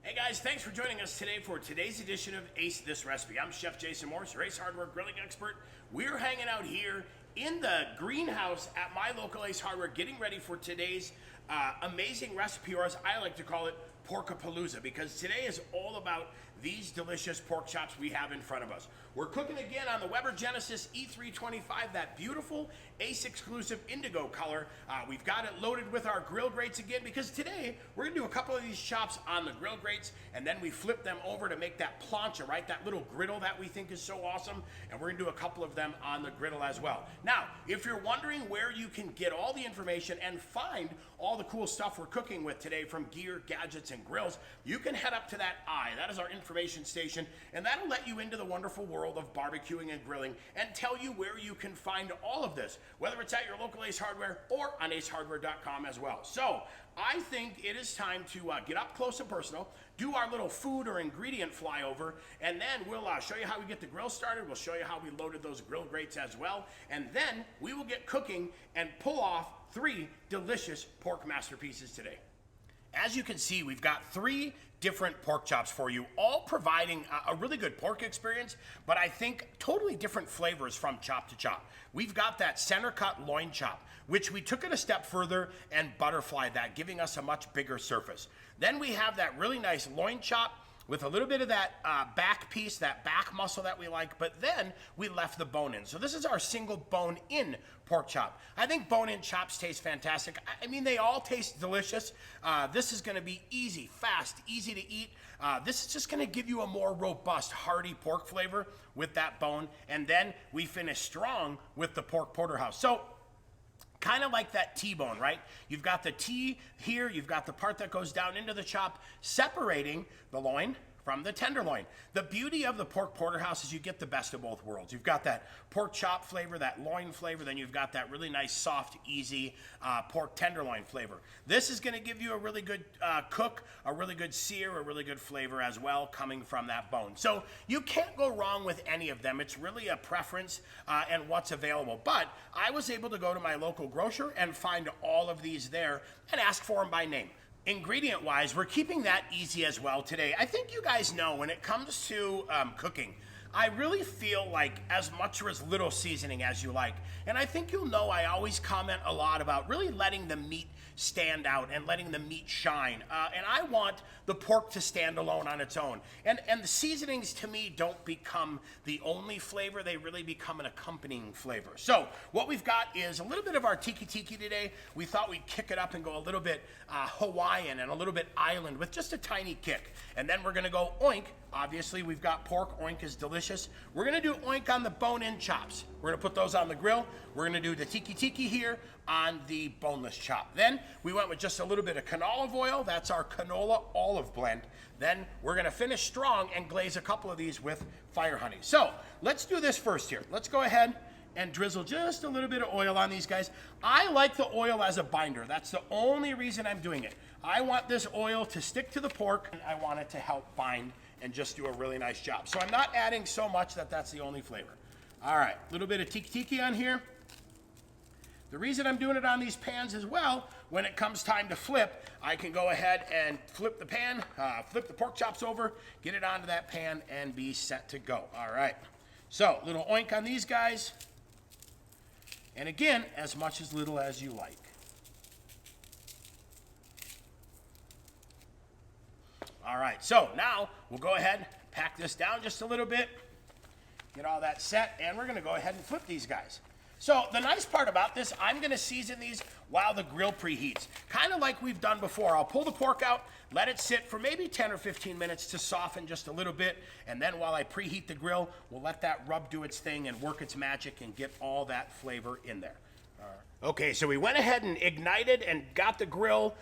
Hey guys, thanks for joining us today for today's edition of Ace This Recipe. I'm Chef Jason Morris, your Ace Hardware grilling expert. We're hanging out here in the greenhouse at my local Ace Hardware, getting ready for today's amazing recipe, or as I like to call it, Porkapalooza, because today is all about these delicious pork chops we have in front of us. We're cooking again on the Weber Genesis E325, that beautiful Ace exclusive indigo color. We've got it loaded with our grill grates again, because today we're gonna do a couple of these chops on the grill grates, and then we flip them over to make that plancha, right? That little griddle that we think is so awesome, and we're gonna do a couple of them on the griddle as well. Now, if you're wondering where you can get all the information and find all the cool stuff we're cooking with today, from gear, gadgets, and grills, you can head up to that eye. That is our information station, and that'll let you into the wonderful world of barbecuing and grilling and tell you where you can find all of this, whether it's at your local Ace Hardware or on acehardware.com as well. So I think it is time to get up close and personal, do our little food or ingredient flyover, and then we'll show you how we get the grill started. We'll show you how we loaded those grill grates as well, and then we will get cooking and pull off 3 delicious pork masterpieces today. As you can see, we've got 3 different pork chops for you, all providing a really good pork experience, but I think totally different flavors from chop to chop. We've got that center cut loin chop, which we took it a step further and butterflied that, giving us a much bigger surface. Then we have that really nice loin chop with a little bit of that back piece, that back muscle that we like, but then we left the bone in. So this is our single bone-in pork chop. I think bone-in chops taste fantastic. I mean, they all taste delicious. This is gonna be easy, fast, easy to eat. This is just gonna give you a more robust, hearty pork flavor with that bone, and then we finish strong with the pork porterhouse. So, kind of like that T-bone, right? You've got the T here, you've got the part that goes down into the chop, separating the loin from the tenderloin. The beauty of the pork porterhouse is you get the best of both worlds. You've got that pork chop flavor, that loin flavor, then you've got that really nice, soft, easy pork tenderloin flavor. This is gonna give you a really good cook, a really good sear, a really good flavor as well, coming from that bone. So you can't go wrong with any of them. It's really a preference and what's available. But I was able to go to my local grocer and find all of these there and ask for them by name. Ingredient wise, we're keeping that easy as well today. I think you guys know when it comes to cooking, I really feel like as much or as little seasoning as you like. And I think you'll know I always comment a lot about really letting the meat stand out and letting the meat shine. And I want the pork to stand alone on its own. And the seasonings to me don't become the only flavor, they really become an accompanying flavor. So what we've got is a little bit of our tiki tiki today. We thought we'd kick it up and go a little bit Hawaiian and a little bit island with just a tiny kick. And then we're gonna go oink. Obviously, we've got pork. Oink is delicious. We're gonna do oink on the bone-in chops. We're gonna put those on the grill. We're gonna do the tiki tiki here on the boneless chop. Then we went with just a little bit of canola oil. That's our canola olive blend. Then we're gonna finish strong and glaze a couple of these with fire honey. So let's do this first here. Let's go ahead and drizzle just a little bit of oil on these guys. I like the oil as a binder. That's the only reason I'm doing it. I want this oil to stick to the pork, and I want it to help bind and just do a really nice job. So I'm not adding so much that that's the only flavor. All right, a little bit of tiki tiki on here. The reason I'm doing it on these pans as well, when it comes time to flip, I can go ahead and flip the pan, flip the pork chops over, get it onto that pan, and be set to go. All right, so little oink on these guys. And again, as much as little as you like. All right, so now we'll go ahead, pack this down just a little bit, get all that set, and we're gonna go ahead and flip these guys. So the nice part about this, I'm gonna season these while the grill preheats. Kind of like we've done before. I'll pull the pork out, let it sit for maybe 10 or 15 minutes to soften just a little bit, and then while I preheat the grill, we'll let that rub do its thing and work its magic and get all that flavor in there. Okay, so we went ahead and ignited and got the grill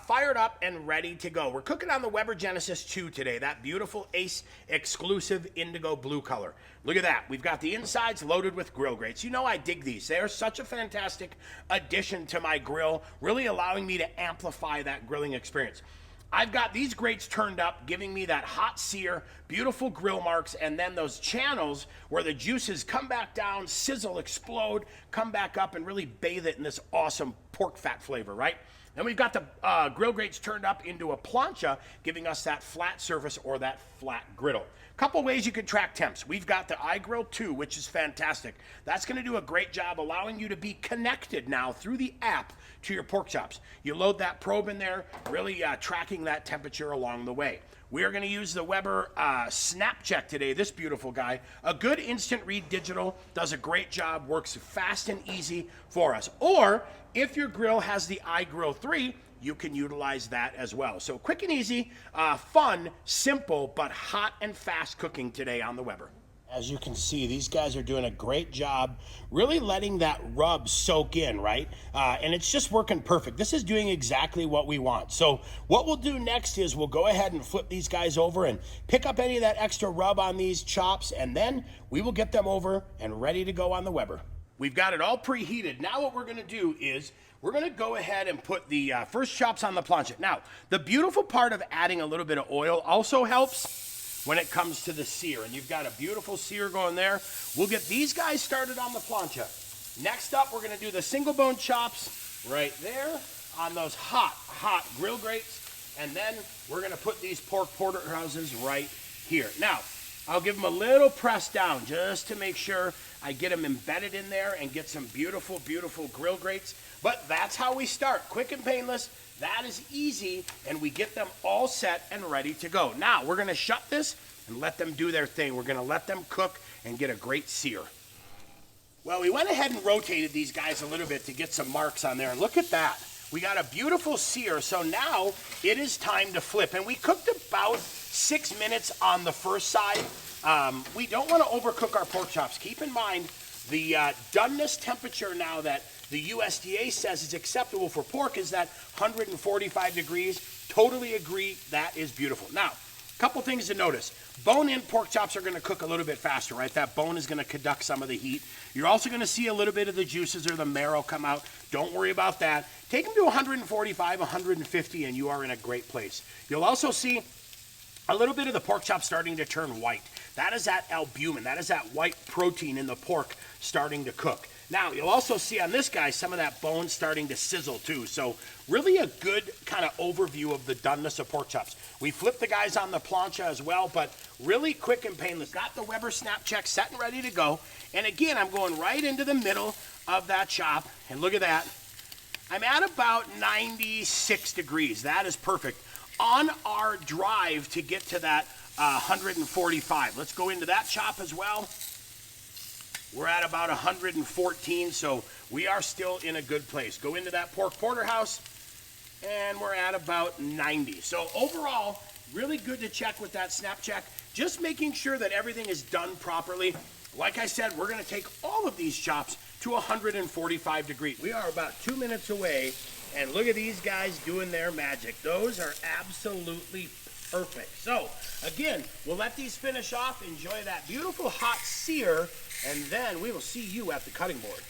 fired up and ready to go. We're cooking on the Weber Genesis 2 today, that beautiful Ace exclusive indigo blue color. Look at that. We've got the insides loaded with grill grates. You know I dig these. They're such a fantastic addition to my grill, really allowing me to amplify that grilling experience. I've got these grates turned up, giving me that hot sear, beautiful grill marks, and then those channels where the juices come back down, sizzle, explode, come back up, and really bathe it in this awesome pork fat flavor, right? Then we've got the grill grates turned up into a plancha, giving us that flat surface or that flat griddle. Couple ways you can track temps. We've got the iGrill 2, which is fantastic. That's going to do a great job allowing you to be connected now through the app to your pork chops. You load that probe in there, really tracking that temperature along the way. We are going to use the Weber Snap Check today, this beautiful guy. A good instant read digital, does a great job, works fast and easy for us. Or if your grill has the iGrill 3, you can utilize that as well. So quick and easy, fun, simple, but hot and fast cooking today on the Weber. As you can see, these guys are doing a great job really letting that rub soak in, right? And it's just working perfect. This is doing exactly what we want. So what we'll do next is we'll go ahead and flip these guys over and pick up any of that extra rub on these chops, and then we will get them over and ready to go on the Weber. We've got it all preheated. Now what we're gonna do is we're gonna go ahead and put the first chops on the plancha. Now, the beautiful part of adding a little bit of oil also helps when it comes to the sear, and you've got a beautiful sear going there. We'll get these guys started on the plancha. Next up, we're gonna do the single bone chops right there on those hot grill grates, and then we're gonna put these pork porterhouses right here. Now, I'll give them a little press down just to make sure I get them embedded in there and get some beautiful, beautiful grill grates. But that's how we start, quick and painless. That is easy, and we get them all set and ready to go. Now, we're gonna shut this and let them do their thing. We're gonna let them cook and get a great sear. Well, we went ahead and rotated these guys a little bit to get some marks on there, and look at that. We got a beautiful sear, so now it is time to flip. And we cooked about 6 minutes on the first side. We don't wanna overcook our pork chops. Keep in mind, the doneness temperature now that the USDA says is acceptable for pork is that 145 degrees. Totally agree, that is beautiful. Now, a couple things to notice. Bone-in pork chops are gonna cook a little bit faster, right? That bone is gonna conduct some of the heat. You're also gonna see a little bit of the juices or the marrow come out. Don't worry about that. Take them to 145, 150, and you are in a great place. You'll also see a little bit of the pork chop starting to turn white. That is that albumin, that is that white protein in the pork starting to cook. Now, you'll also see on this guy some of that bone starting to sizzle too. So really a good kind of overview of the doneness of pork chops. We flipped the guys on the plancha as well, but really quick and painless. Got the Weber Snap Check set and ready to go. And again, I'm going right into the middle of that chop. And look at that. I'm at about 96 degrees. That is perfect. On our drive to get to that 145. Let's go into that chop as well. We're at about 114, so we are still in a good place. Go into that pork porterhouse, and we're at about 90. So overall, really good to check with that Snap Check. Just making sure that everything is done properly. Like I said, we're gonna take all of these chops to 145 degrees. We are about 2 minutes away, and look at these guys doing their magic. Those are absolutely perfect. So again, we'll let these finish off, enjoy that beautiful hot sear, and then we will see you at the cutting board.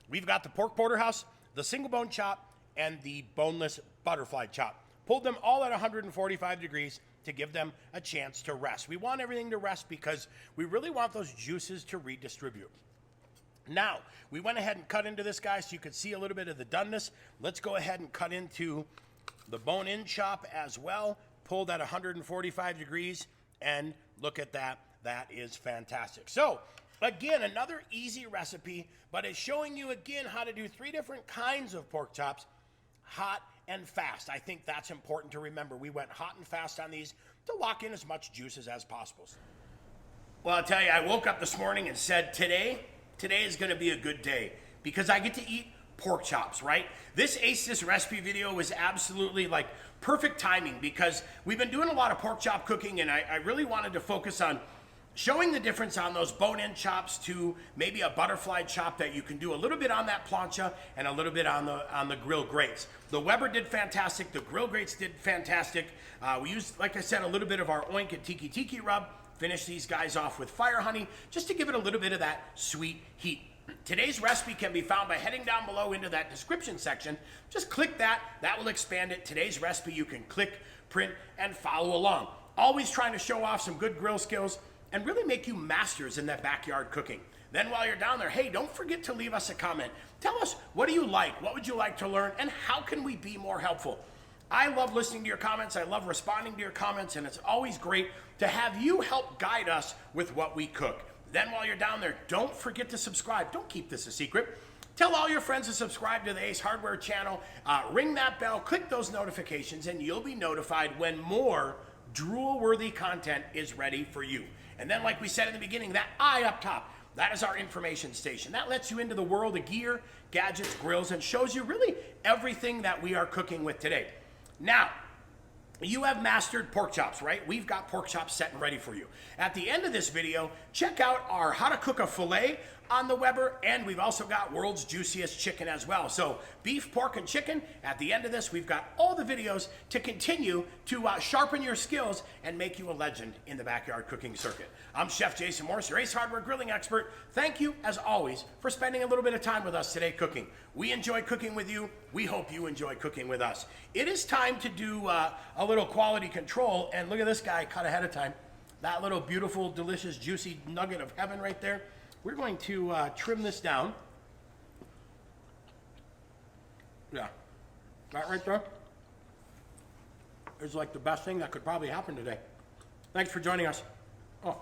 We've got the pork porterhouse, the single bone chop, and the boneless butterfly chop. Pulled them all at 145 degrees to give them a chance to rest. We want everything to rest because we really want those juices to redistribute. Now, we went ahead and cut into this guy so you could see a little bit of the doneness. Let's go ahead and cut into the bone-in chop as well. Pulled at 145 degrees, and look at that. That is fantastic. So, again, another easy recipe, but it's showing you again how to do 3 different kinds of pork chops, hot and fast. I think that's important to remember. We went hot and fast on these to lock in as much juices as possible. Well, I'll tell you, I woke up this morning and said, today is gonna be a good day because I get to eat pork chops, right? This Ace This Recipe video was absolutely like perfect timing because we've been doing a lot of pork chop cooking, and I really wanted to focus on showing the difference on those bone-in chops to maybe a butterfly chop that you can do a little bit on that plancha and a little bit on the grill grates. The Weber did fantastic. The grill grates did fantastic. We used, like I said, a little bit of our oink and tiki rub. Finish these guys off with fire honey just to give it a little bit of that sweet heat. Today's recipe can be found by heading down below into that description section. Just click that. That will expand it. Today's recipe, you can click, print, and follow along. Always trying to show off some good grill skills and really make you masters in that backyard cooking. Then while you're down there, hey, don't forget to leave us a comment. Tell us, what do you like? What would you like to learn? And how can we be more helpful? I love listening to your comments. I love responding to your comments, and it's always great to have you help guide us with what we cook. Then while you're down there, don't forget to subscribe. Don't keep this a secret. Tell all your friends to subscribe to the Ace Hardware channel. Ring that bell, click those notifications, and you'll be notified when more drool-worthy content is ready for you. And then, like we said in the beginning, that eye up top, that is our information station. That lets you into the world of gear, gadgets, grills, and shows you really everything that we are cooking with today. Now, you have mastered pork chops, right? We've got pork chops set and ready for you. At the end of this video, check out our how to cook a filet on the Weber, and we've also got world's juiciest chicken as well. So beef, pork, and chicken. At the end of this, we've got all the videos to continue to sharpen your skills and make you a legend in the backyard cooking circuit. I'm Chef Jason Morris, your Ace Hardware grilling expert. Thank you, as always, for spending a little bit of time with us today cooking. We enjoy cooking with you. We hope you enjoy cooking with us. It is time to do a little quality control, and look at this guy cut ahead of time. That little beautiful, delicious, juicy nugget of heaven right there. We're going to trim this down. Yeah, that right there is like the best thing that could probably happen today. Thanks for joining us. Oh.